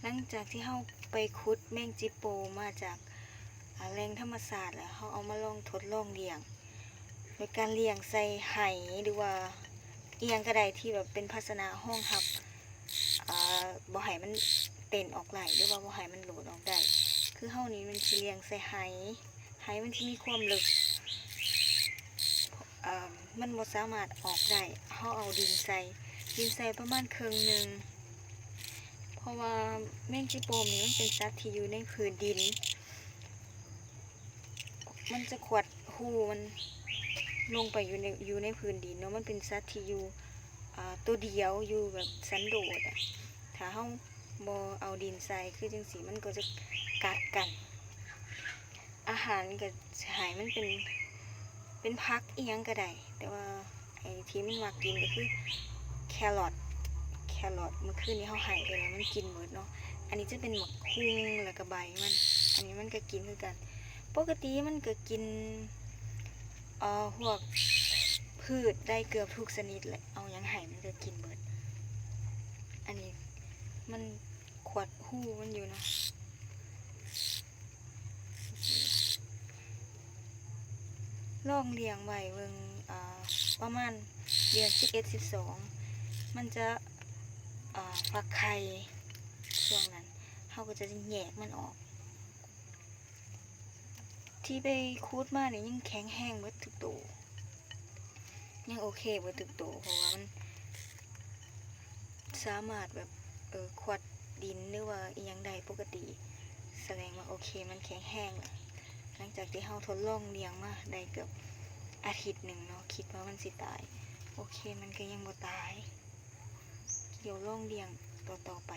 หลังจากที่เราไปขุดแมงจิโปมาจากแหล่งธรรมศาสตร์แล้วเขาเอามาลองทดลองเลี้ยงโดยการเลี้ยงใส่ไหหรือว่าเอียงกระไดที่แบบเป็นภาชนะห้องหับบ่ให้มันเต้นออกไหลหรือว่าบ่ให้มันโหลดออกได้คือเฮานี้มันสิเลี้ยงใส่ไหมันที่มีความลึกมันบ่สามารถออกได้เฮาเอาดินใส่ประมาณครึ่งนึงเพราะว่าแมงจิโปมนี่มันเป็นสัตว์ที่อยู่ในพื้นดินมันจะขวดหูมันลงไปอยู่ในพื้นดินเนาะมันเป็นสัตว์ที่อยู่ตัวเดียวอยู่แบบสันโดษถ้าเฮาบ่เอาดินใส่คือจังซี่มันก็จะกัดกันอาหารก็หายมันเป็นผักอีหยังก็ได้แต่ว่าไอ้ที่มันมักกินก็คือแครอทเมื่อคืนนี้เฮาให้ไปแล้วมันกินหมดเนาะอันนี้จะเป็นหมกฮุ้งแล้วก็ใบมันอันนี้มันก็กินคือกันปกติมันก็กินพวกพืชได้เกือบทุกชนิดแหละเอายังไห้มันก็กินหมดอันนี้มันขวดหูมันอยู่เนาะลองเลี้ยงไว้เบิ่งประมาณเดือน11-12มันจะฟักไข่ช่วงนั้นเขาก็จะแยกมันออกที่ไปคูดมาเนี่ยยังแข็งแห้งเบิดทุกตัวยังโอเคเบิดทุกตัวเพราะว่ามันสามารถแบบขวดดินหรือว่าอีหยังใดปกติแสดงว่าโอเคมันแข็งแห้งแล้วหลังจากที่เขาทดลองเลี้ยงมาได้เกือบอาทิตย์หนึ่งเนาะคิดว่ามันสิตายโอเคมันก็ยังบ่ตายเดี๋ยวลองเลี้ยงต่อไป